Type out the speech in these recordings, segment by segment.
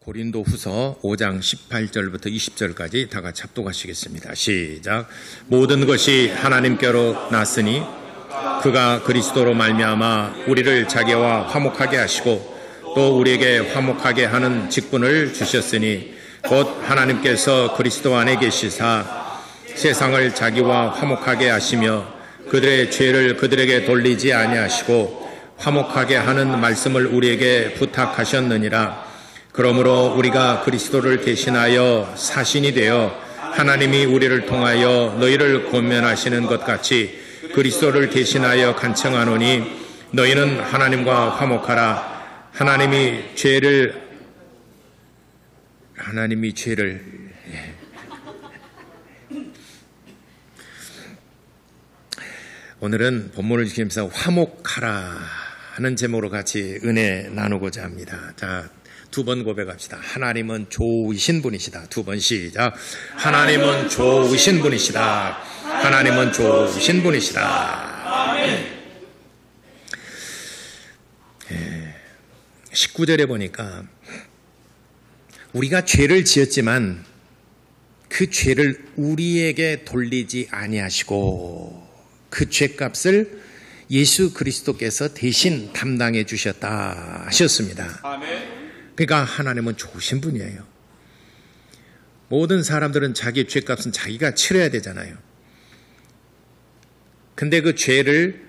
고린도후서 5장 18절부터 20절까지 다 같이 합독하시겠습니다. 시작. 모든 것이 하나님께로 났으니 그가 그리스도로 말미암아 우리를 자기와 화목하게 하시고 또 우리에게 화목하게 하는 직분을 주셨으니 곧 하나님께서 그리스도 안에 계시사 세상을 자기와 화목하게 하시며 그들의 죄를 그들에게 돌리지 아니하시고 화목하게 하는 말씀을 우리에게 부탁하셨느니라. 그러므로 우리가 그리스도를 대신하여 사신이 되어 하나님이 우리를 통하여 너희를 권면하시는 것 같이 그리스도를 대신하여 간청하노니 너희는 하나님과 화목하라. 하나님이 죄를 오늘은 본문을 지키면서 화목하라 하는 제목으로 같이 은혜 나누고자 합니다. 자, 두 번 고백합시다. 하나님은 좋으신 분이시다. 두 번 시작. 하나님은 좋으신 분이시다. 하나님은 좋으신 분이시다. 19절에 보니까 우리가 죄를 지었지만 그 죄를 우리에게 돌리지 아니하시고 그 죄값을 예수 그리스도께서 대신 담당해 주셨다 하셨습니다. 그러니까 하나님은 좋으신 분이에요. 모든 사람들은 자기 죄값은 자기가 치러야 되잖아요. 근데 그 죄를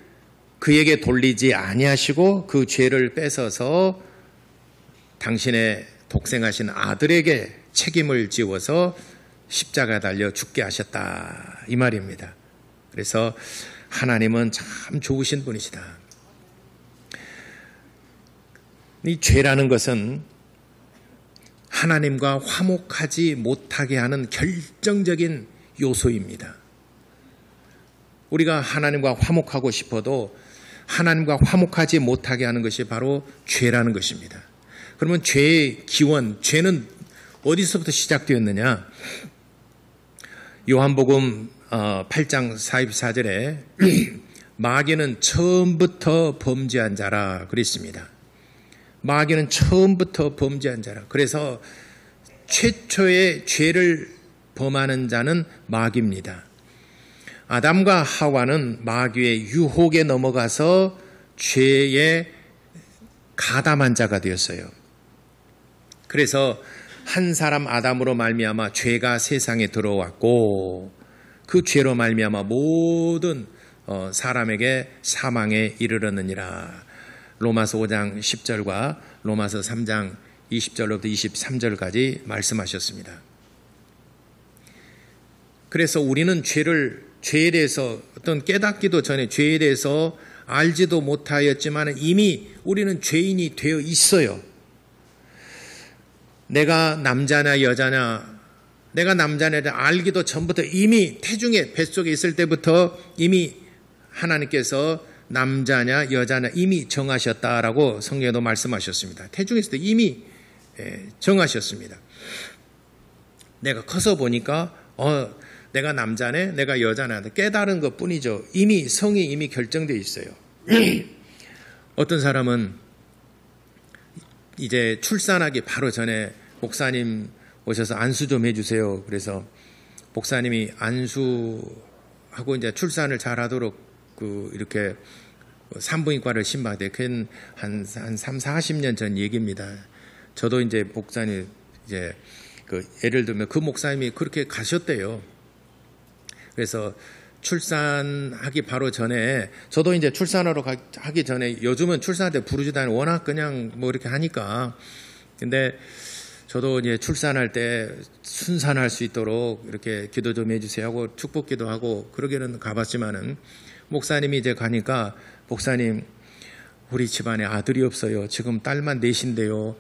그에게 돌리지 아니하시고 그 죄를 뺏어서 당신의 독생하신 아들에게 책임을 지워서 십자가에 달려 죽게 하셨다 이 말입니다. 그래서 하나님은 참 좋으신 분이시다. 이 죄라는 것은 하나님과 화목하지 못하게 하는 결정적인 요소입니다. 우리가 하나님과 화목하고 싶어도 하나님과 화목하지 못하게 하는 것이 바로 죄라는 것입니다. 그러면 죄의 기원, 죄는 어디서부터 시작되었느냐? 요한복음 8장 44절에 마귀는 처음부터 범죄한 자라 그랬습니다. 마귀는 처음부터 범죄한 자라. 그래서 최초의 죄를 범하는 자는 마귀입니다. 아담과 하와는 마귀의 유혹에 넘어가서 죄에 가담한 자가 되었어요. 그래서 한 사람 아담으로 말미암아 죄가 세상에 들어왔고 그 죄로 말미암아 모든 사람에게 사망에 이르렀느니라. 로마서 5장 10절과 로마서 3장 20절로부터 23절까지 말씀하셨습니다. 그래서 우리는 죄에 대해서 어떤 깨닫기도 전에 죄에 대해서 알지도 못하였지만 이미 우리는 죄인이 되어 있어요. 내가 남자냐 여자냐 알기도 전부터 이미 태중에 뱃속에 있을 때부터 이미 하나님께서 남자냐 여자냐 이미 정하셨다라고 성경에도 말씀하셨습니다. 태중에 있을 때 이미 정하셨습니다. 내가 커서 보니까 내가 남자네 내가 여자네 깨달은 것뿐이죠. 이미 성이 이미 결정되어 있어요. 어떤 사람은 이제 출산하기 바로 전에 목사님 오셔서 안수 좀 해주세요. 그래서 목사님이 안수하고 이제 출산을 잘하도록 이렇게 산부인과를 신방대 그건 한 30-40년 전 얘기입니다. 저도 이제 목사님 이제 예를 들면 그 목사님이 그렇게 가셨대요. 그래서 출산하기 바로 전에 저도 이제 출산하러 하기 전에 요즘은 출산할 때 부르지도 않고 워낙 그냥 뭐 이렇게 하니까 근데 저도 이제 출산할 때 순산할 수 있도록 이렇게 기도 좀 해주세요 하고 축복기도 하고 그러기는 가봤지만은 목사님이 이제 가니까 목사님 우리 집안에 아들이 없어요. 지금 딸만 넷인데요.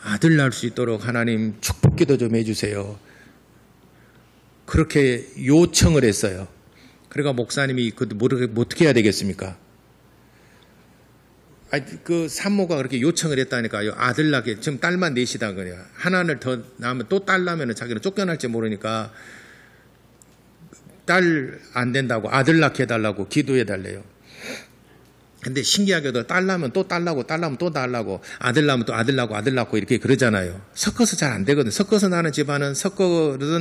아들 낳을 수 있도록 하나님 축복기도 좀 해주세요. 그렇게 요청을 했어요. 그러니까 목사님이 어떻게 해야 되겠습니까? 그 산모가 그렇게 요청을 했다니까요. 아들 낳게 지금 딸만 넷이다 그래요. 하나를 더 낳으면 또 딸 낳으면 자기는 쫓겨날지 모르니까 딸 안 된다고 아들 낳게 해달라고 기도해 달래요. 근데 신기하게도 딸 낳으면 또 딸 낳고 딸 낳으면 또 딸 낳고 아들 낳으면 또 아들 낳고 아들 낳고 이렇게 그러잖아요. 섞어서 잘 안 되거든. 섞어서 나는 집안은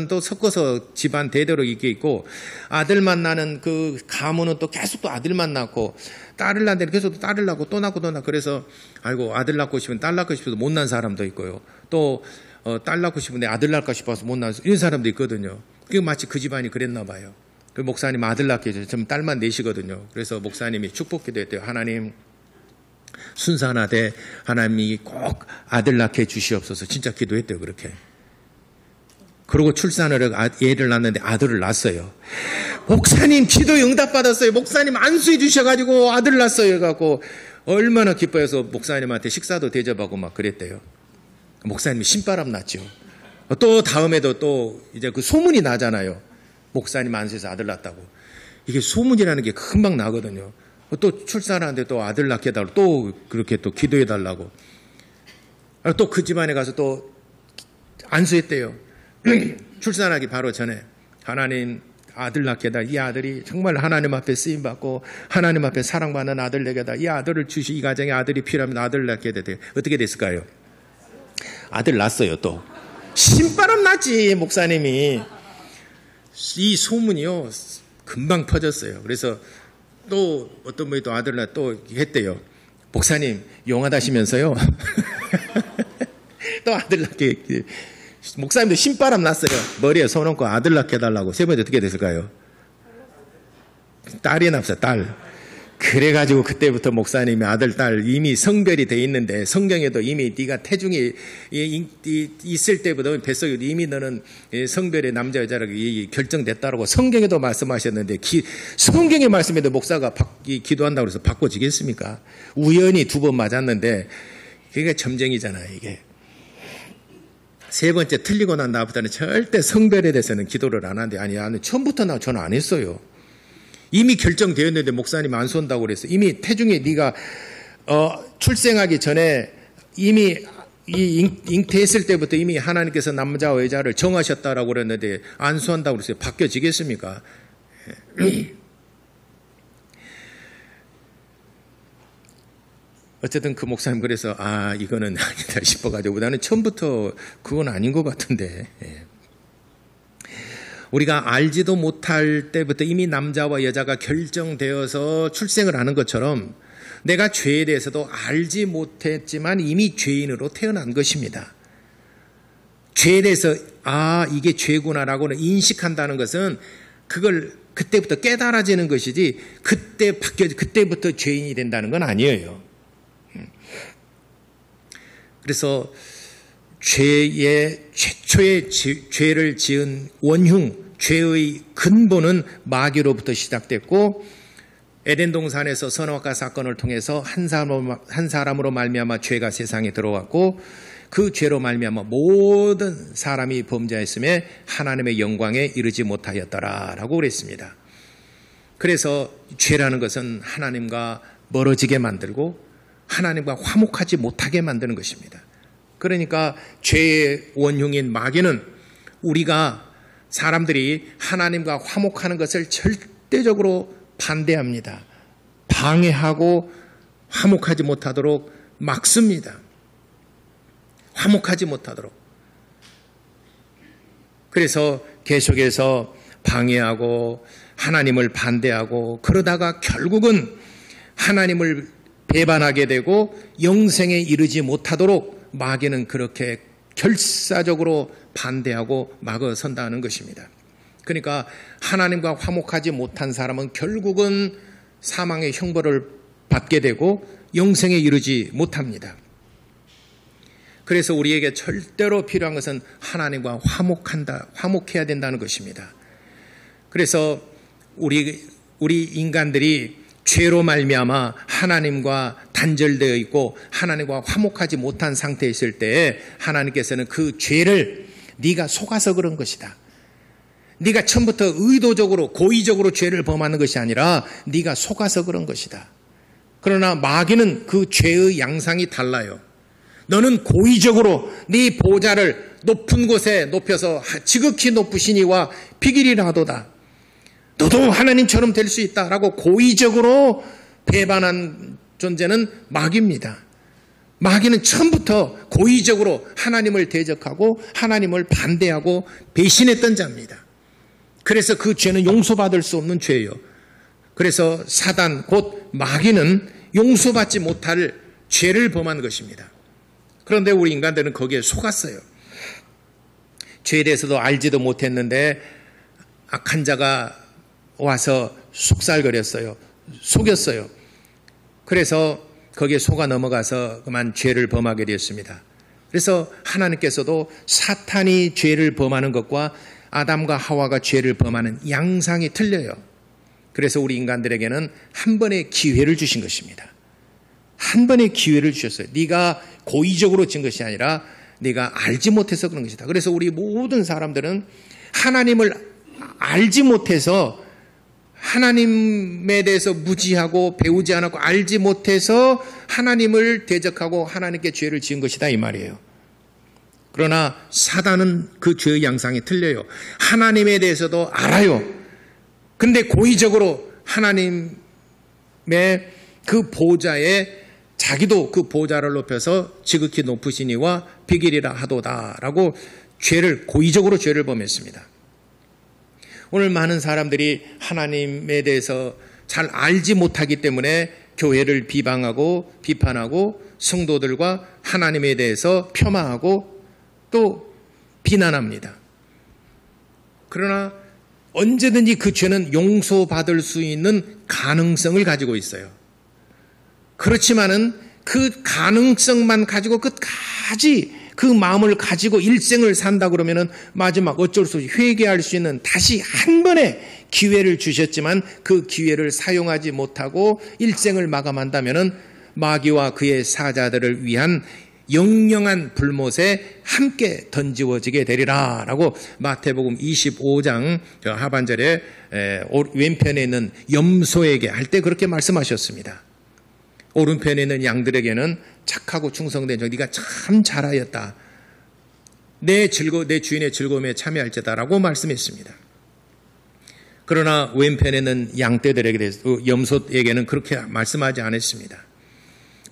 또 섞어서 집안 대대로 이렇게 있고 아들만 나는 그 가문은 또 계속 또 아들만 낳고 딸을 낳는데 계속 또 딸을 낳고 또 낳고 또 낳고 그래서 아이고 아들 낳고 싶으면 딸 낳고 싶어서 못 낳은 사람도 있고요. 또 딸 낳고 싶은데 아들 낳고 싶어서 못 낳은 이런 사람도 있거든요. 그게 마치 그 집안이 그랬나 봐요. 그 목사님 아들 낳게 해줘서 좀 딸만 내시거든요. 그래서 목사님이 축복기도 했대요. 하나님 순산하되 하나님이 꼭 아들 낳게 해주시옵소서. 진짜 기도했대요. 그렇게. 그리고 출산을 애를 낳는데 아들을 낳았어요. 목사님 기도에 응답받았어요. 목사님 안수해 주셔가지고 아들 낳았어요. 해갖고 얼마나 기뻐해서 목사님한테 식사도 대접하고 막 그랬대요. 목사님이 신바람 났죠. 또 다음에도 또 이제 그 소문이 나잖아요. 목사님 안수해서 아들 낳았다고. 이게 소문이라는 게 금방 나거든요. 또 출산하는데 또 아들 낳게 해달라고 또 그렇게 또 기도해 달라고. 또 그 집안에 가서 또 안수했대요. 출산하기 바로 전에 하나님 아들 낳게 해달라. 이 아들이 정말 하나님 앞에 쓰임받고 하나님 앞에 사랑받는 아들 내게 해달라. 이 아들을 이 가정에 아들이 필요하면 아들 낳게 해달라. 어떻게 됐을까요? 아들 낳았어요. 또 신바람 났지 목사님이. 이 소문이요 금방 퍼졌어요. 그래서 또 어떤 분이 또 아들 낳 또 했대요. 목사님 용하다시면서요. 또 아들 낳게 목사님도 신바람 났어요. 머리에 손 얹고 아들 낳게 해달라고. 세 번째 어떻게 됐을까요? 딸이 났어요. 딸. 그래가지고 그때부터 목사님이 아들, 딸 이미 성별이 돼 있는데 성경에도 이미 네가 태중에 있을 때부터 뱃속에 이미 너는 성별의 남자 여자라고 결정됐다라고 성경에도 말씀하셨는데 성경의 말씀에도 목사가 기도한다고 해서 바꿔지겠습니까? 우연히 2번 맞았는데 그게 점쟁이잖아요. 이게. 세 번째 틀리고 난 다음부터는 절대 성별에 대해서는 기도를 안 하는데 아니 처음부터 저는 안 했어요. 이미 결정되었는데 목사님 안 쏜다고 그랬어요. 이미 태중에 네가 출생하기 전에 이미 잉태했을 때부터 이미 하나님께서 남자와 여자를 정하셨다라고 그랬는데 안 쏜다고 그랬어요. 바뀌어지겠습니까? 어쨌든 그 목사님 그래서 이거는 아니다 싶어가지고 나는 처음부터 그건 아닌 것 같은데 우리가 알지도 못할 때부터 이미 남자와 여자가 결정되어서 출생을 하는 것처럼 내가 죄에 대해서도 알지 못했지만 이미 죄인으로 태어난 것입니다. 죄에 대해서 이게 죄구나라고는 인식한다는 것은 그걸 그때부터 깨달아지는 것이지 그때부터 죄인이 된다는 건 아니에요. 그래서 최초의 죄를 지은 원흉, 죄의 근본은 마귀로부터 시작됐고 에덴 동산에서 선악과 사건을 통해서 한 사람으로 말미암아 죄가 세상에 들어왔고 그 죄로 말미암아 모든 사람이 범죄했음에 하나님의 영광에 이르지 못하였더라라고 그랬습니다. 그래서 죄라는 것은 하나님과 멀어지게 만들고 하나님과 화목하지 못하게 만드는 것입니다. 그러니까 죄의 원흉인 마귀는 우리가 사람들이 하나님과 화목하는 것을 절대적으로 반대합니다. 방해하고 화목하지 못하도록 막습니다. 화목하지 못하도록. 그래서 계속해서 방해하고 하나님을 반대하고 그러다가 결국은 하나님을 배반하게 되고 영생에 이르지 못하도록 마귀는 그렇게 결사적으로 반대하고 막아선다는 것입니다. 그러니까 하나님과 화목하지 못한 사람은 결국은 사망의 형벌을 받게 되고 영생에 이르지 못합니다. 그래서 우리에게 절대로 필요한 것은 하나님과 화목해야 된다는 것입니다. 그래서 우리 인간들이 죄로 말미암아 하나님과 단절되어 있고 하나님과 화목하지 못한 상태에 있을 때에 하나님께서는 그 죄를 네가 속아서 그런 것이다. 네가 처음부터 의도적으로 고의적으로 죄를 범하는 것이 아니라 네가 속아서 그런 것이다. 그러나 마귀는 그 죄의 양상이 달라요. 너는 고의적으로 네 보좌를 높은 곳에 높여서 지극히 높으시니와 비길이라 하도다. 너도 하나님처럼 될 수 있다라고 고의적으로 배반한 존재는 마귀입니다. 마귀는 처음부터 고의적으로 하나님을 대적하고 하나님을 반대하고 배신했던 자입니다. 그래서 그 죄는 용서받을 수 없는 죄예요. 그래서 사단 곧 마귀는 용서받지 못할 죄를 범한 것입니다. 그런데 우리 인간들은 거기에 속았어요. 죄에 대해서도 알지도 못했는데 악한 자가 와서 속살거렸어요. 속였어요. 그래서 거기에 속아 넘어가서 그만 죄를 범하게 되었습니다. 그래서 하나님께서도 사탄이 죄를 범하는 것과 아담과 하와가 죄를 범하는 양상이 틀려요. 그래서 우리 인간들에게는 한 번의 기회를 주신 것입니다. 한 번의 기회를 주셨어요. 네가 고의적으로 진 것이 아니라 네가 알지 못해서 그런 것이다. 그래서 우리 모든 사람들은 하나님을 알지 못해서 하나님에 대해서 무지하고 배우지 않았고 알지 못해서 하나님을 대적하고 하나님께 죄를 지은 것이다 이 말이에요. 그러나 사단은 그 죄의 양상이 틀려요. 하나님에 대해서도 알아요. 근데 고의적으로 하나님의 그 보좌에 자기도 그 보좌를 높여서 지극히 높으시니와 비길이라 하도다라고 고의적으로 죄를 범했습니다. 오늘 많은 사람들이 하나님에 대해서 잘 알지 못하기 때문에 교회를 비방하고 비판하고 성도들과 하나님에 대해서 폄하하고 또 비난합니다. 그러나 언제든지 그 죄는 용서받을 수 있는 가능성을 가지고 있어요. 그렇지만은 그 가능성만 가지고 끝까지 그 마음을 가지고 일생을 산다 그러면은 마지막 어쩔 수 없이 회개할 수 있는 다시 한 번의 기회를 주셨지만 그 기회를 사용하지 못하고 일생을 마감한다면은 마귀와 그의 사자들을 위한 영영한 불못에 함께 던지워지게 되리라 라고 마태복음 25장 하반절에 왼편에 있는 염소에게 할 때 그렇게 말씀하셨습니다. 오른편에 있는 양들에게는 착하고 충성된 종 네가 참 잘하였다. 내 주인의 즐거움에 참여할지다라고 말씀했습니다. 그러나 왼편에 있는 양떼들에게 대해서 염소에게는 그렇게 말씀하지 않았습니다.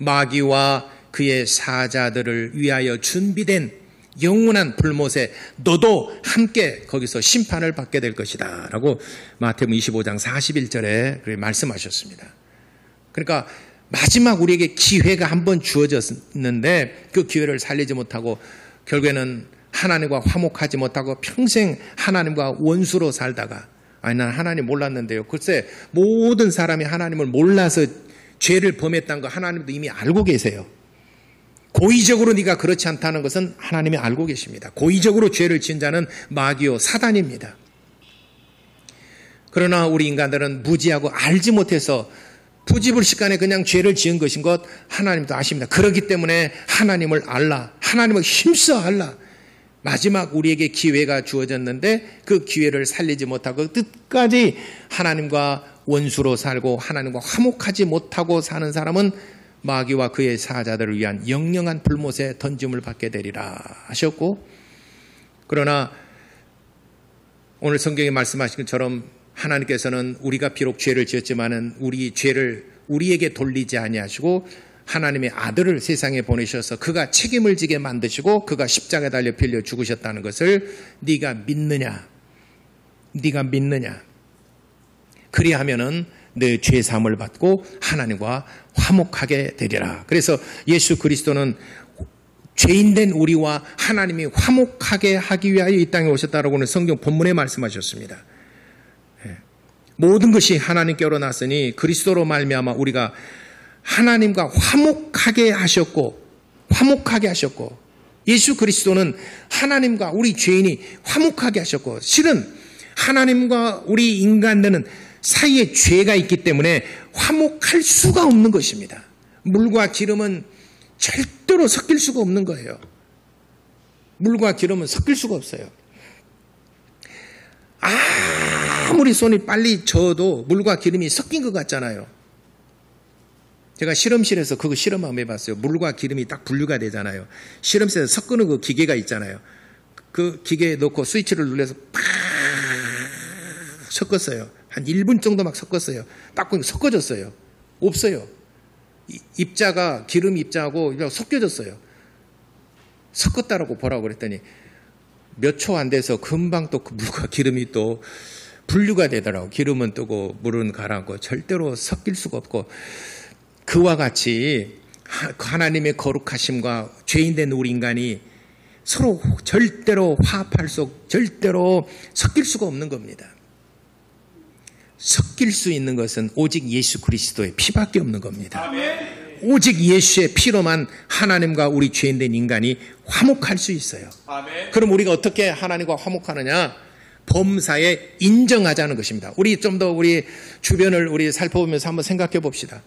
마귀와 그의 사자들을 위하여 준비된 영원한 불못에 너도 함께 거기서 심판을 받게 될 것이다 라고 마태복음 25장 41절에 그렇게 말씀하셨습니다. 그러니까 마지막 우리에게 기회가 한 번 주어졌는데 그 기회를 살리지 못하고 결국에는 하나님과 화목하지 못하고 평생 하나님과 원수로 살다가 아니 난 하나님 몰랐는데요. 글쎄 모든 사람이 하나님을 몰라서 죄를 범했다는 거 하나님도 이미 알고 계세요. 고의적으로 네가 그렇지 않다는 것은 하나님이 알고 계십니다. 고의적으로 죄를 지은 자는 마귀요 사단입니다. 그러나 우리 인간들은 무지하고 알지 못해서 부지불식간에 그냥 죄를 지은 것인 것 하나님도 아십니다. 그렇기 때문에 하나님을 알라, 하나님을 힘써 알라. 마지막 우리에게 기회가 주어졌는데 그 기회를 살리지 못하고 끝까지 하나님과 원수로 살고 하나님과 화목하지 못하고 사는 사람은 마귀와 그의 사자들을 위한 영영한 불못에 던짐을 받게 되리라 하셨고, 그러나 오늘 성경에 말씀하신 것처럼 하나님께서는 우리가 비록 죄를 지었지만은 우리 죄를 우리에게 돌리지 아니하시고 하나님의 아들을 세상에 보내셔서 그가 책임을 지게 만드시고 그가 십자가에 달려 빌려 죽으셨다는 것을 네가 믿느냐? 네가 믿느냐? 그리하면은 내 죄 사함을 받고 하나님과 화목하게 되리라. 그래서 예수 그리스도는 죄인된 우리와 하나님이 화목하게 하기 위하여 이 땅에 오셨다라고는 성경 본문에 말씀하셨습니다. 모든 것이 하나님께로 났으니 그리스도로 말미암아 우리가 하나님과 화목하게 하셨고 예수 그리스도는 하나님과 우리 죄인이 화목하게 하셨고, 실은 하나님과 우리 인간들은 사이에 죄가 있기 때문에 화목할 수가 없는 것입니다. 물과 기름은 절대로 섞일 수가 없는 거예요. 물과 기름은 섞일 수가 없어요. 아무리 손이 빨리 저어도 물과 기름이 섞인 것 같잖아요. 제가 실험실에서 그거 실험 한번 해봤어요. 물과 기름이 딱 분류가 되잖아요. 실험실에서 섞는 그 기계가 있잖아요. 그 기계에 넣고 스위치를 눌러서 팍 섞었어요. 한 1분 정도 막 섞었어요. 딱 보니까 섞어졌어요. 없어요. 입자가 기름 입자하고 섞여졌어요. 섞었다라고 보라고 그랬더니 몇 초 안 돼서 금방 또 그 물과 기름이 또 분류가 되더라고. 기름은 뜨고 물은 가라앉고 절대로 섞일 수가 없고, 그와 같이 하나님의 거룩하심과 죄인된 우리 인간이 서로 절대로 화합할 수, 절대로 섞일 수가 없는 겁니다. 섞일 수 있는 것은 오직 예수 그리스도의 피밖에 없는 겁니다. 아멘. 오직 예수의 피로만 하나님과 우리 죄인된 인간이 화목할 수 있어요. 아멘. 그럼 우리가 어떻게 하나님과 화목하느냐? 범사에 인정하자는 것입니다. 우리 좀 더 우리 주변을 우리 살펴보면서 한번 생각해 봅시다.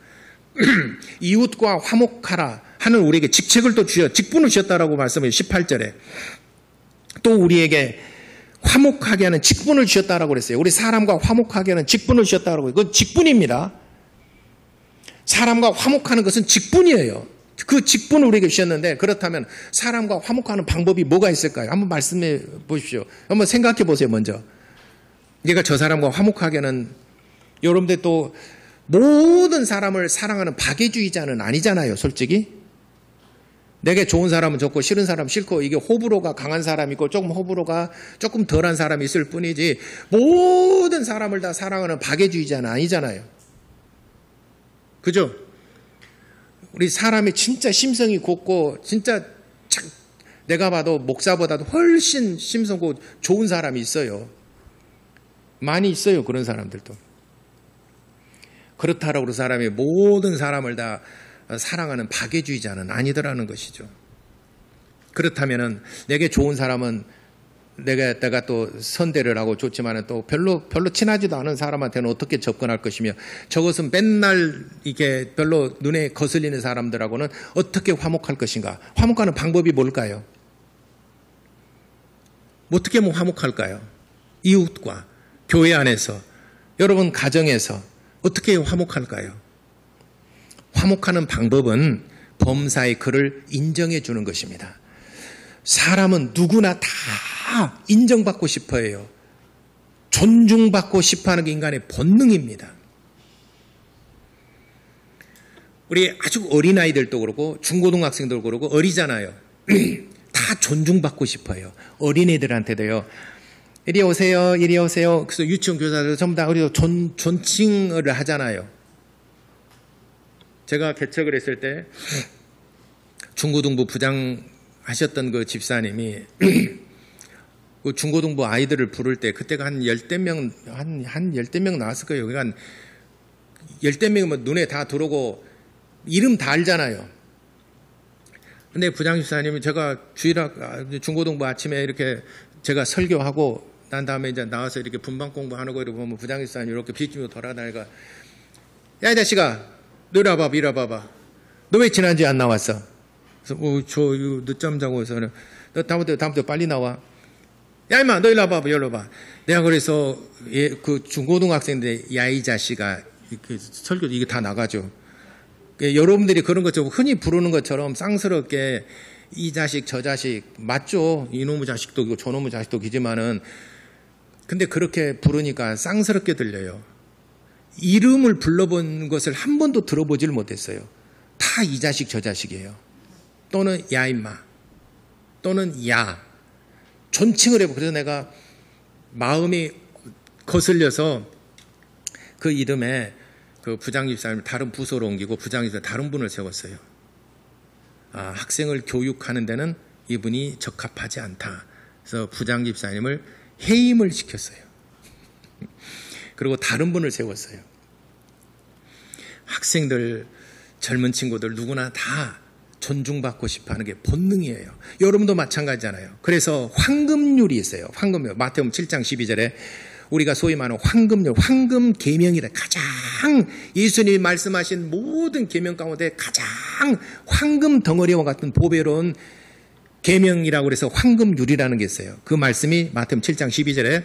이웃과 화목하라 하는 우리에게 직책을 또 직분을 주셨다라고 말씀해요. 18절에 또 우리에게 화목하게 하는 직분을 주셨다라고 그랬어요. 우리 사람과 화목하게 하는 직분을 주셨다라고. 그건 직분입니다. 사람과 화목하는 것은 직분이에요. 그 직분을 우리에게 주셨는데, 그렇다면 사람과 화목하는 방법이 뭐가 있을까요? 한번 말씀해 보십시오. 한번 생각해 보세요. 먼저 내가 저 사람과 화목하게 하는, 여러분들 또 모든 사람을 사랑하는 박애주의자는 아니잖아요. 솔직히 내게 좋은 사람은 좋고 싫은 사람은 싫고, 이게 호불호가 강한 사람이 있고 조금 호불호가 조금 덜한 사람이 있을 뿐이지 모든 사람을 다 사랑하는 박애주의자는 아니잖아요. 그죠? 우리 사람이 진짜 심성이 곱고 진짜 내가 봐도 목사보다도 훨씬 심성고 좋은 사람이 있어요. 많이 있어요. 그런 사람들도. 그렇다라고 그 사람이 모든 사람을 다 사랑하는 박애주의자는 아니더라는 것이죠. 그렇다면은 내게 좋은 사람은 내가 또 선대를 하고 좋지만은 또 별로 친하지도 않은 사람한테는 어떻게 접근할 것이며, 저것은 맨날 이게 별로 눈에 거슬리는 사람들하고는 어떻게 화목할 것인가? 화목하는 방법이 뭘까요? 어떻게 화목할까요? 이웃과 교회 안에서, 여러분 가정에서 어떻게 화목할까요? 화목하는 방법은 범사의 그를 인정해 주는 것입니다. 사람은 누구나 다 인정받고 싶어 해요. 존중받고 싶어 하는 게 인간의 본능입니다. 우리 아주 어린아이들도 그렇고 중고등학생들도 그렇고 어리잖아요. 다 존중받고 싶어 해요. 어린애들한테도요. 이리 오세요, 이리 오세요. 그래서 유치원 교사들 전부 다 우리 존칭을 하잖아요. 제가 개척을 했을 때 중고등부 부장 하셨던 그 집사님이 그 중고등부 아이들을 부를 때 그때가 한 10명, 한 10명 나왔을 거예요. 그러니까 10명이면 눈에 다 들어오고 이름 다 알잖아요. 근데 부장 집사님이 제가 중고등부 아침에 이렇게 제가 설교하고 난 다음에 이제 나와서 이렇게 분방 공부하는 거 이렇게 보면 부장 집사님이 이렇게 비치며 돌아다니까, 야, 이 자식아, 너 이리 와봐, 이리 와봐. 너 왜 지난주에 안 나왔어? 그래서 저 이거 늦잠 자고 있어서, 너 다음부터 빨리 나와. 야, 임마, 너 이리 와봐, 이리 와봐. 내가 그래서 그 중고등학생들, 야, 이 자식아, 그 설교 이게 다 나가죠. 여러분들이 그런 것처럼 흔히 부르는 것처럼 쌍스럽게 이 자식 저 자식 맞죠? 이놈의 자식도 있고 저놈의 자식도 있지만은, 근데 그렇게 부르니까 쌍스럽게 들려요. 이름을 불러본 것을 한 번도 들어보질 못했어요. 다 이 자식 저 자식이에요. 또는 야 임마, 또는 야, 존칭을 해보. 그래서 내가 마음이 거슬려서 그 이름에 그 부장집사님을 다른 부서로 옮기고 부장집사 다른 분을 세웠어요. 학생을 교육하는 데는 이분이 적합하지 않다. 그래서 부장집사님을 해임을 시켰어요. 그리고 다른 분을 세웠어요. 학생들, 젊은 친구들 누구나 다 존중받고 싶어하는 게 본능이에요. 여러분도 마찬가지잖아요. 그래서 황금률이 있어요. 황금률. 마태복음 7장 12절에 우리가 소위 말하는 황금률, 황금 계명이다. 가장 예수님이 말씀하신 모든 계명 가운데 가장 황금 덩어리와 같은 보배로운 계명이라고 그래서 황금률이라는 게 있어요. 그 말씀이 마태복음 7장 12절에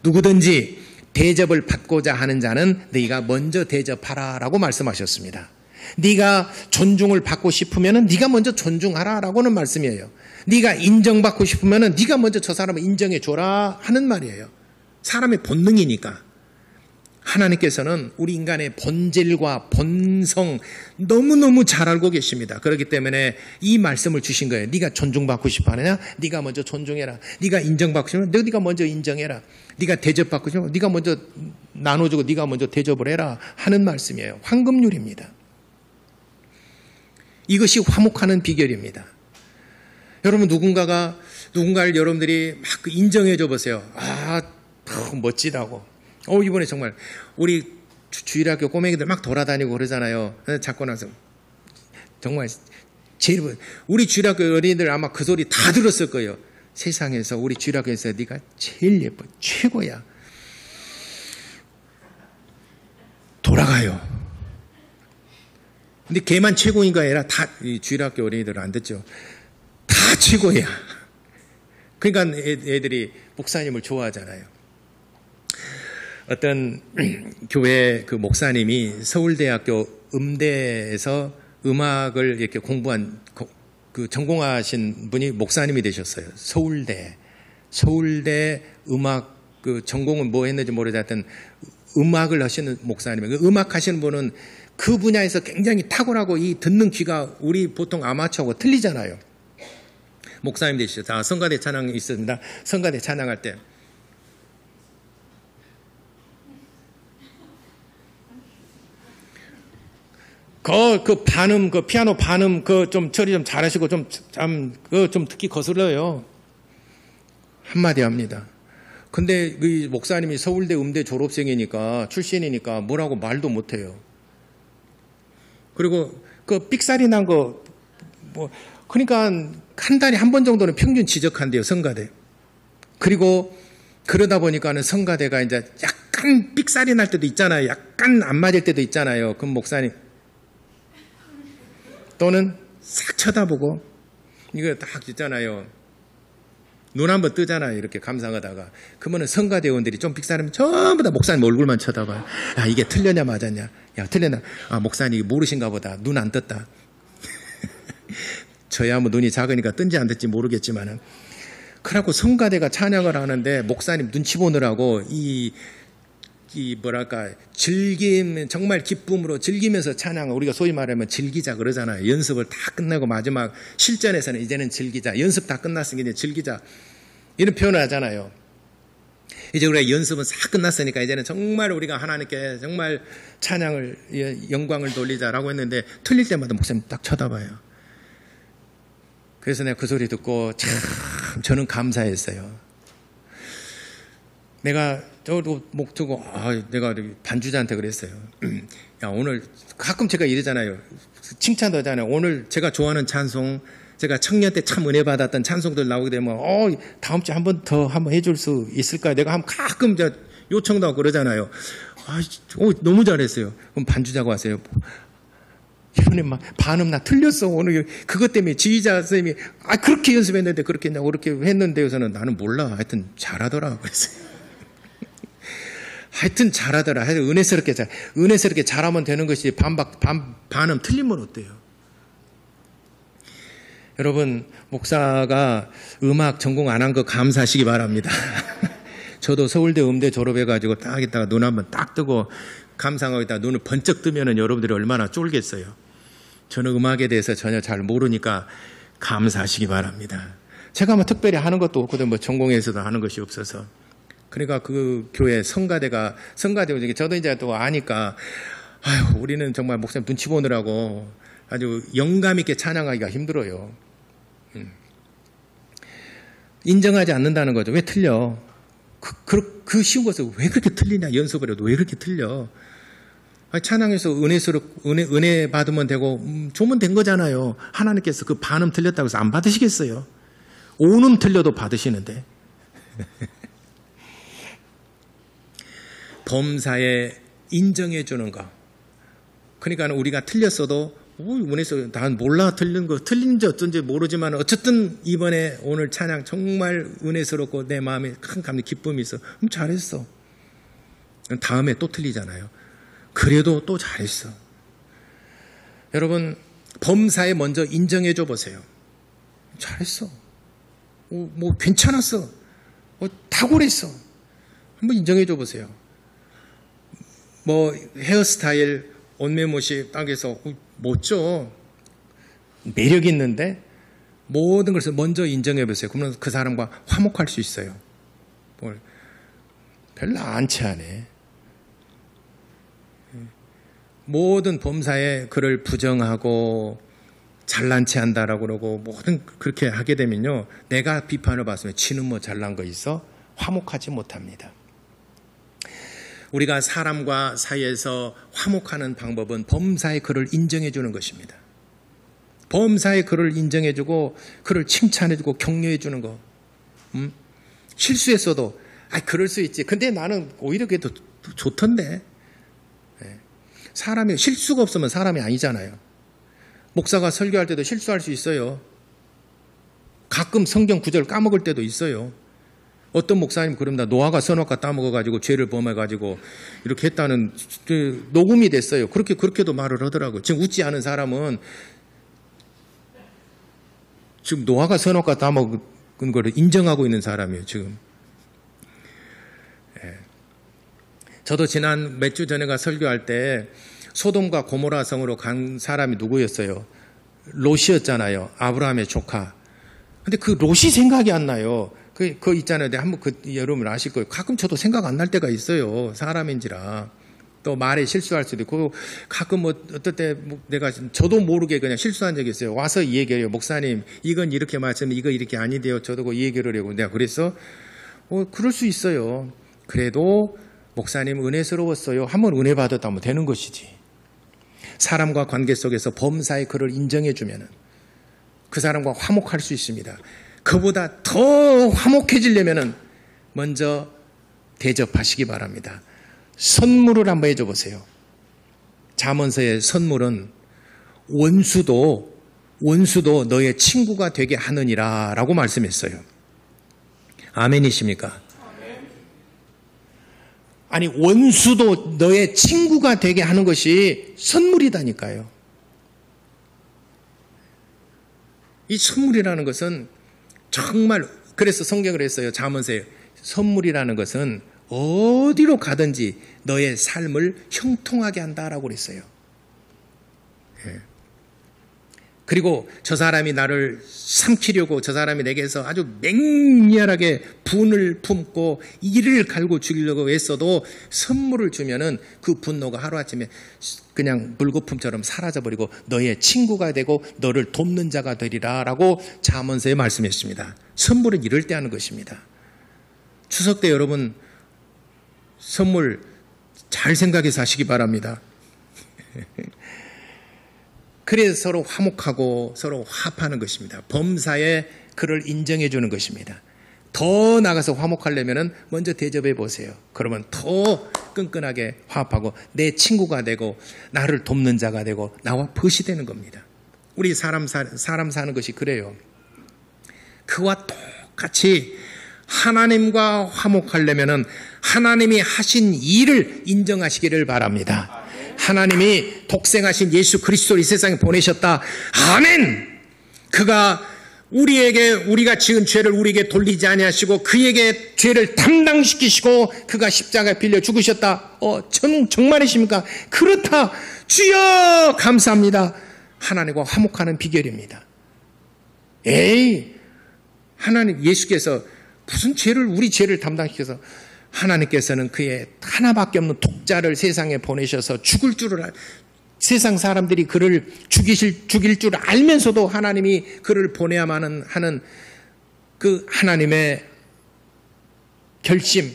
누구든지 대접을 받고자 하는 자는 네가 먼저 대접하라라고 말씀하셨습니다. 네가 존중을 받고 싶으면 네가 먼저 존중하라라고는 말씀이에요. 네가 인정받고 싶으면 네가 먼저 저 사람을 인정해 줘라 하는 말이에요. 사람의 본능이니까. 하나님께서는 우리 인간의 본질과 본성 너무너무 잘 알고 계십니다. 그렇기 때문에 이 말씀을 주신 거예요. 네가 존중받고 싶어 하느냐? 네가 먼저 존중해라. 네가 인정받고 싶으면 네가 먼저 인정해라. 네가 대접받고 싶으면 네가 먼저 나눠주고 네가 먼저 대접을 해라 하는 말씀이에요. 황금률입니다. 이것이 화목하는 비결입니다. 여러분 누군가를 여러분들이 막 인정해 줘 보세요. 멋지다고. 이번에 정말 우리 주일학교 꼬맹이들 막 돌아다니고 그러잖아요. 자꾸 나서 정말 제일 우리 주일학교 어린이들 아마 그 소리 다 들었을 거예요. 세상에서 우리 주일학교에서 네가 제일 예뻐, 최고야. 돌아가요. 근데 걔만 최고인가 아니라 다 주일학교 어린이들은 안 듣죠. 다 최고야. 그러니까 애들이 목사님을 좋아하잖아요. 어떤 교회 그 목사님이 서울대학교 음대에서 음악을 이렇게 공부한 그 전공하신 분이 목사님이 되셨어요. 서울대 음악 그 전공은 뭐 했는지 모르지 하여튼 음악을 하시는 목사님이에요. 그 음악 하시는 분은 그 분야에서 굉장히 탁월하고 이 듣는 귀가 우리 보통 아마추어하고 틀리잖아요. 목사님 되시죠. 자, 성가대 찬양이 있습니다. 성가대 찬양할 때 그 반음, 그 피아노 반음, 좀 처리 좀 잘하시고 좀 듣기 거슬러요. 한마디 합니다. 근데 그 목사님이 서울대 음대 졸업생이니까, 출신이니까 뭐라고 말도 못해요. 그리고 그 삑사리 난 거, 그러니까 한 달에 한 번 정도는 평균 지적한대요, 성가대. 그리고 그러다 보니까는 성가대가 이제 약간 삑사리 날 때도 있잖아요. 약간 안 맞을 때도 있잖아요. 그럼 목사님. 또는 싹 쳐다보고 이거 딱 있잖아요. 눈 한번 뜨잖아요. 이렇게 감상하다가. 그러면 성가대원들이 좀 빅사람이 전부 다 목사님 얼굴만 쳐다봐요. 야, 이게 틀렸냐 맞았냐. 야, 틀렸나. 목사님 모르신가 보다. 눈 안 떴다. 저야 뭐 눈이 작으니까 뜬지 안 떴지 모르겠지만은. 그래갖고 성가대가 찬양을 하는데 목사님 눈치 보느라고 이 뭐랄까 즐김 정말 기쁨으로 즐기면서 찬양을 우리가 소위 말하면 즐기자 그러잖아요. 연습을 다 끝내고 마지막 실전에서는 이제는 즐기자. 연습 다 끝났으니까 이제 즐기자. 이런 표현을 하잖아요. 이제 우리가 연습은 싹 끝났으니까 이제는 정말 우리가 하나님께 정말 찬양을 영광을 돌리자라고 했는데 틀릴 때마다 목사님 딱 쳐다봐요. 그래서 내가 그 소리 듣고 참 저는 감사했어요. 내가 저도 목 두고 내가 반주자한테 그랬어요. 야, 오늘 가끔 제가 이러잖아요. 칭찬도 하잖아요. 오늘 제가 좋아하는 찬송, 제가 청년 때 참 은혜 받았던 찬송들 나오게 되면 다음 주에 한 번 더 한번 해줄 수 있을까요? 내가 가끔 요청도 하고 그러잖아요. 너무 잘했어요. 그럼 반주자가 왔어요. 이번에 막 반음 나 틀렸어. 오늘 그것 때문에 지휘자 선생님이 그렇게 연습했는데 그렇게 했냐고 그렇게 했는데 요서는 나는 몰라. 하여튼 잘하더라. 그랬어요. 하여튼 잘하더라. 하여튼 은혜스럽게 잘하면 되는 것이 반음 틀리면 어때요? 여러분, 목사가 음악 전공 안 한 거 감사하시기 바랍니다. 저도 서울대 음대 졸업해가지고 딱 있다가 눈 한번 딱 뜨고 감상하고 있다가 눈을 번쩍 뜨면은 여러분들이 얼마나 쫄겠어요. 저는 음악에 대해서 전혀 잘 모르니까 감사하시기 바랍니다. 제가 뭐 특별히 하는 것도 없거든요. 뭐 전공에서도 하는 것이 없어서. 그러니까 그 교회 성가대 저도 이제 또 아니까 우리는 정말 목사님 눈치 보느라고 아주 영감 있게 찬양하기가 힘들어요. 인정하지 않는다는 거죠. 왜 틀려? 그 쉬운 것을 왜 그렇게 틀리냐? 연습을 해도 왜 그렇게 틀려? 찬양에서 은혜 받으면 되고 주면 된 거잖아요. 하나님께서 그 반음 틀렸다고 해서 안 받으시겠어요? 오음 틀려도 받으시는데. 범사에 인정해 주는 거. 그러니까 우리가 틀렸어도 은혜서 난 몰라 틀린지 어쩐지 모르지만 어쨌든 이번에 오늘 찬양 정말 은혜스럽고 내 마음에 큰 기쁨이 있어. 그럼 잘했어. 다음에 또 틀리잖아요. 그래도 또 잘했어. 여러분 범사에 먼저 인정해 줘 보세요. 잘했어. 뭐 괜찮았어. 탁월했어. 한번 인정해 줘 보세요. 뭐 헤어스타일, 옷매무시 딱해서 멋져. 매력 있는데 모든 것을 먼저 인정해 보세요. 그러면 그 사람과 화목할 수 있어요. 별로 안 체하네. 모든 범사에 그를 부정하고 잘난 체 한다라고 그러고 모든 그렇게 하게 되면요, 내가 비판을 받으면 지는 뭐 잘난 거 있어? 화목하지 못합니다. 우리가 사람과 사이에서 화목하는 방법은 범사에 그를 인정해 주는 것입니다. 범사에 그를 인정해 주고 그를 칭찬해 주고 격려해 주는 거. 실수했어도 그럴 수 있지. 근데 나는 오히려 그게 더 좋던데. 사람이 실수가 없으면 사람이 아니잖아요. 목사가 설교할 때도 실수할 수 있어요. 가끔 성경 구절 까먹을 때도 있어요. 어떤 목사님 그럽니다. 노아가 선악과 따먹어가지고 죄를 범해가지고 이렇게 했다는 녹음이 됐어요. 그렇게도 말을 하더라고요. 지금 웃지 않은 사람은 지금 노아가 선악과 따먹은 거를 인정하고 있는 사람이에요, 지금. 저도 지난 몇 주 전에가 설교할 때 소돔과 고모라 성으로 간 사람이 누구였어요? 롯이었잖아요. 아브라함의 조카. 근데 그 롯이 생각이 안 나요. 그 있잖아요. 한번 여러분 아실 거예요. 가끔 저도 생각 안 날 때가 있어요. 사람인지라. 또 말에 실수할 수도 있고, 가끔 뭐 어떨 때 내가 저도 모르게 그냥 실수한 적이 있어요. 와서 이 얘기해요. 목사님, 이건 이렇게 말씀하면 이거 이렇게 아니대요. 저도 이 얘기를 하려고. 내가 그래서 그럴 수 있어요. 그래도 목사님 은혜스러웠어요. 한번 은혜 받았다면 되는 것이지. 사람과 관계 속에서 범사에 그를 인정해주면 그 사람과 화목할 수 있습니다. 그보다 더 화목해지려면 먼저 대접하시기 바랍니다. 선물을 한번 해줘 보세요. 잠언서의 선물은 원수도 너의 친구가 되게 하느니라 라고 말씀했어요. 아멘이십니까? 아니, 원수도 너의 친구가 되게 하는 것이 선물이다니까요. 이 선물이라는 것은 정말, 그래서 성경을 했어요. 잠언서에 선물이라는 것은 어디로 가든지 너의 삶을 형통하게 한다라고 그랬어요. 그리고 저 사람이 나를 삼키려고 저 사람이 내게서 아주 맹렬하게 분을 품고 이를 갈고 죽이려고 했어도 선물을 주면은 그 분노가 하루아침에 그냥 물거품처럼 사라져버리고 너의 친구가 되고 너를 돕는 자가 되리라 라고 잠언서에 말씀했습니다. 선물은 이럴 때 하는 것입니다. 추석 때 여러분 선물 잘 생각해서 하시기 바랍니다. 그래서 서로 화목하고 서로 화합하는 것입니다. 범사에 그를 인정해 주는 것입니다. 더 나가서 화목하려면 먼저 대접해 보세요. 그러면 더 끈끈하게 화합하고 내 친구가 되고 나를 돕는 자가 되고 나와 벗이 되는 겁니다. 우리 사람 사는 것이 그래요. 그와 똑같이 하나님과 화목하려면 하나님이 하신 일을 인정하시기를 바랍니다. 하나님이 독생하신 예수 그리스도를 이 세상에 보내셨다. 아멘! 그가 우리가 지은 죄를 우리에게 돌리지 아니하시고 그에게 죄를 담당시키시고 그가 십자가에 빌려 죽으셨다. 정말이십니까? 그렇다. 주여 감사합니다. 하나님과 화목하는 비결입니다. 하나님 예수께서 무슨 우리 죄를 담당시켜서 하나님께서는 그의 하나밖에 없는 독자를 세상에 보내셔서 세상 사람들이 그를 죽일 줄 알면서도 하나님이 그를 보내야만 하는 그 하나님의 결심,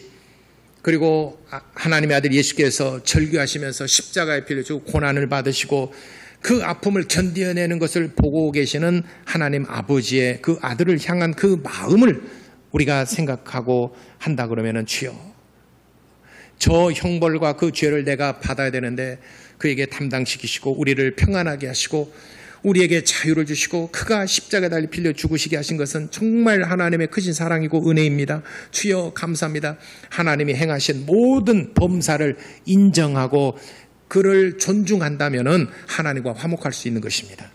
그리고 하나님의 아들 예수께서 절규하시면서 십자가에 빌려주고 고난을 받으시고 그 아픔을 견뎌내는 것을 보고 계시는 하나님 아버지의 그 아들을 향한 그 마음을 우리가 생각하고 한다 그러면은 주여, 저 형벌과 그 죄를 내가 받아야 되는데 그에게 담당시키시고 우리를 평안하게 하시고 우리에게 자유를 주시고 그가 십자가에 달려 빌려 죽으시게 하신 것은 정말 하나님의 크신 사랑이고 은혜입니다. 주여 감사합니다. 하나님이 행하신 모든 범사를 인정하고 그를 존중한다면은 하나님과 화목할 수 있는 것입니다.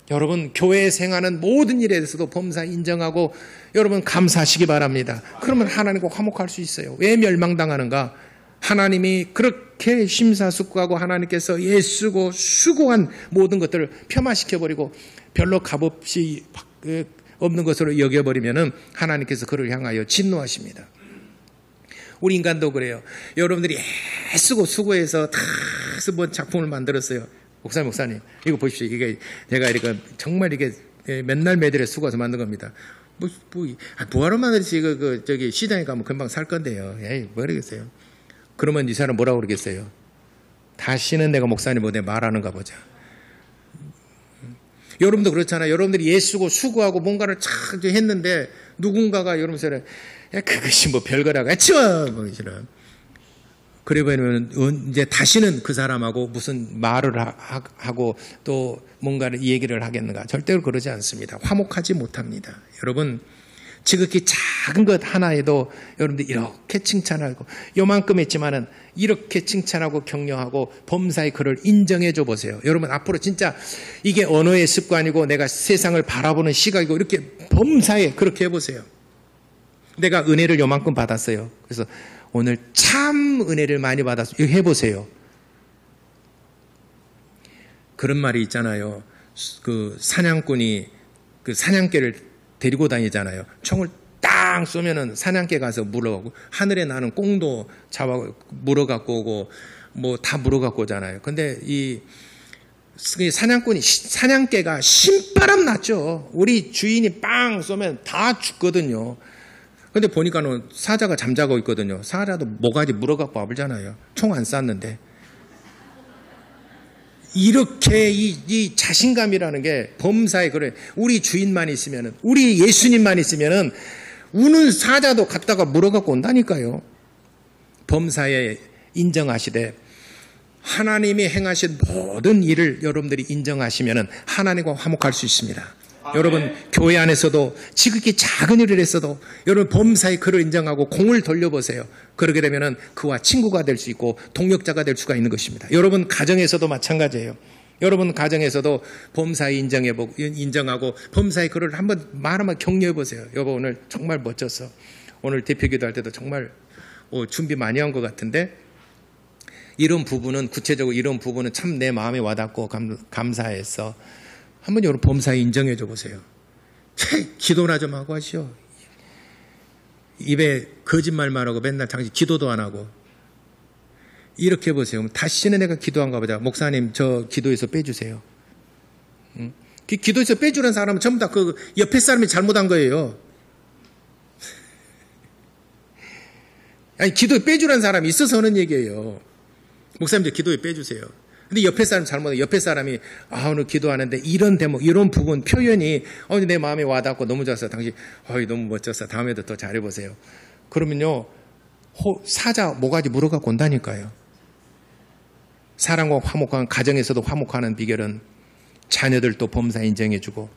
여러분 교회에서 행하는 모든 일에 대해서도 범사 인정하고 여러분 감사하시기 바랍니다. 그러면 하나님과 화목할 수 있어요. 왜 멸망당하는가? 하나님이 그렇게 심사숙고하고 하나님께서 애쓰고 수고한 모든 것들을 폄하시켜버리고 별로 값없이 없는 것으로 여겨버리면은 하나님께서 그를 향하여 진노하십니다. 우리 인간도 그래요. 여러분들이 애쓰고 수고해서 다 뭐 작품을 만들었어요. 목사님, 이거 보십시오. 이게 제가 이렇게 정말 이게 맨날 매달에 수고해서 만든 겁니다. 뭐하러 만들지? 저기 시장에 가면 금방 살 건데요. 에이, 모르겠어요. 그러면 이 사람 뭐라고 그러겠어요? 다시는 내가 목사님보다 말하는가 보자. 여러분도 그렇잖아요. 여러분들이 애쓰고 수고하고 뭔가를 착 했는데 누군가가 여러분들 그것이 뭐 별거라고 치워 뭐 이런. 그래버리면 이제 다시는 그 사람하고 무슨 말을 하고 또 뭔가를 얘기를 하겠는가? 절대로 그러지 않습니다. 화목하지 못합니다. 여러분 지극히 작은 것 하나에도 여러분들 이렇게 칭찬하고 요만큼 했지만은 이렇게 칭찬하고 격려하고 범사의 그를 인정해 줘 보세요. 여러분 앞으로 진짜 이게 언어의 습관이고 내가 세상을 바라보는 시각이고 이렇게 범사에 그렇게 해보세요. 내가 은혜를 요만큼 받았어요. 그래서 오늘 참 은혜를 많이 받았어요. 이거 해보세요. 그런 말이 있잖아요. 그 사냥꾼이 그 사냥개를 데리고 다니잖아요. 총을 땅 쏘면은 사냥개 가서 물어가고 하늘에 나는 꽁도 잡아 물어갖고 오고 뭐 다 물어갖고 오잖아요. 근데 이 사냥꾼이 사냥개가 신바람 났죠. 우리 주인이 빵 쏘면 다 죽거든요. 근데 보니까는 사자가 잠자고 있거든요. 사자도 모가지 물어갖고 와보잖아요. 총 안 쐈는데. 이렇게 이 자신감이라는 게 범사에 그래. 우리 주인만 있으면은, 우리 예수님만 있으면은 우는 사자도 갖다가 물어갖고 온다니까요. 범사에 인정하시되 하나님이 행하신 모든 일을 여러분들이 인정하시면은 하나님과 화목할 수 있습니다. 여러분 교회 안에서도 지극히 작은 일을 했어도 여러분 범사의 그를 인정하고 공을 돌려보세요. 그러게 되면은 그와 친구가 될 수 있고 동역자가 될 수가 있는 것입니다. 여러분 가정에서도 마찬가지예요. 여러분 가정에서도 범사의 인정하고 범사의 그를 한번 말하면 격려해 보세요. 여보 오늘 정말 멋졌어. 오늘 대표기도 할 때도 정말 준비 많이 한 것 같은데 이런 부분은 구체적으로 이런 부분은 참 내 마음에 와닿고 감사했어. 한번 여러분 범사에 인정해 줘 보세요. 기도나 좀 하고 하시오. 입에 거짓말만 하고 맨날 당신 기도도 안 하고. 이렇게 해보세요. 다시는 내가 기도한가 보자. 목사님 저 기도에서 빼주세요. 응? 기도에서 빼주는 사람은 전부 다 그 옆에 사람이 잘못한 거예요. 아니 기도에 빼주는 사람이 있어서 하는 얘기예요. 목사님 저 기도에 빼주세요. 근데 옆에 사람 잘못해. 옆에 사람이 오늘 기도하는데 이런 대목, 이런 부분 표현이 내 마음에 와닿고 너무 좋았어. 당신 너무 멋졌어. 다음에도 더 잘해보세요. 그러면요 사자 모가지 물어갖고 온다니까요. 사랑과 화목한 가정에서도 화목하는 비결은 자녀들도 범사 인정해주고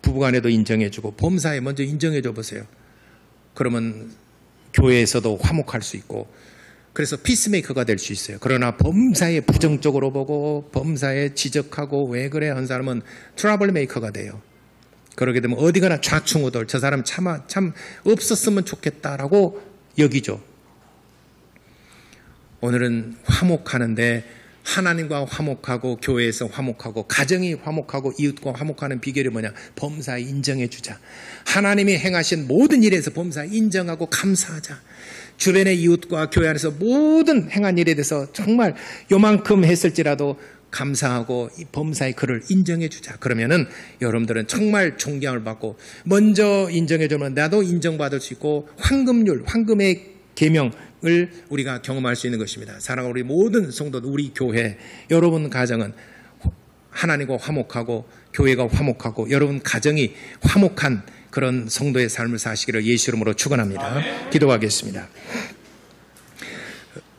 부부간에도 인정해주고 범사에 먼저 인정해줘 보세요. 그러면 교회에서도 화목할 수 있고 그래서 피스메이커가 될 수 있어요. 그러나 범사에 부정적으로 보고 범사에 지적하고 왜 그래 한 사람은 트러블 메이커가 돼요. 그러게 되면 어디 가나 좌충우돌 저 사람 참 없었으면 좋겠다라고 여기죠. 오늘은 화목하는데 하나님과 화목하고 교회에서 화목하고 가정이 화목하고 이웃과 화목하는 비결이 뭐냐? 범사에 인정해 주자. 하나님이 행하신 모든 일에서 범사에 인정하고 감사하자. 주변의 이웃과 교회 안에서 모든 행한 일에 대해서 정말 요만큼 했을지라도 감사하고 이 범사의 그를 인정해 주자. 그러면은 여러분들은 정말 존경을 받고 먼저 인정해 주면 나도 인정받을 수 있고 황금의 계명을 우리가 경험할 수 있는 것입니다. 사랑하는 우리 모든 성도들, 우리 교회, 여러분 가정은 하나님과 화목하고 교회가 화목하고 여러분 가정이 화목한 그런 성도의 삶을 사시기를 예수 이름으로 축원합니다. 기도하겠습니다.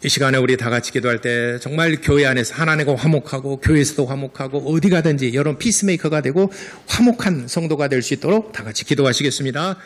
이 시간에 우리 다 같이 기도할 때 정말 교회 안에서 하나님과 화목하고 교회에서도 화목하고 어디 가든지 여러분 피스메이커가 되고 화목한 성도가 될 수 있도록 다 같이 기도하시겠습니다.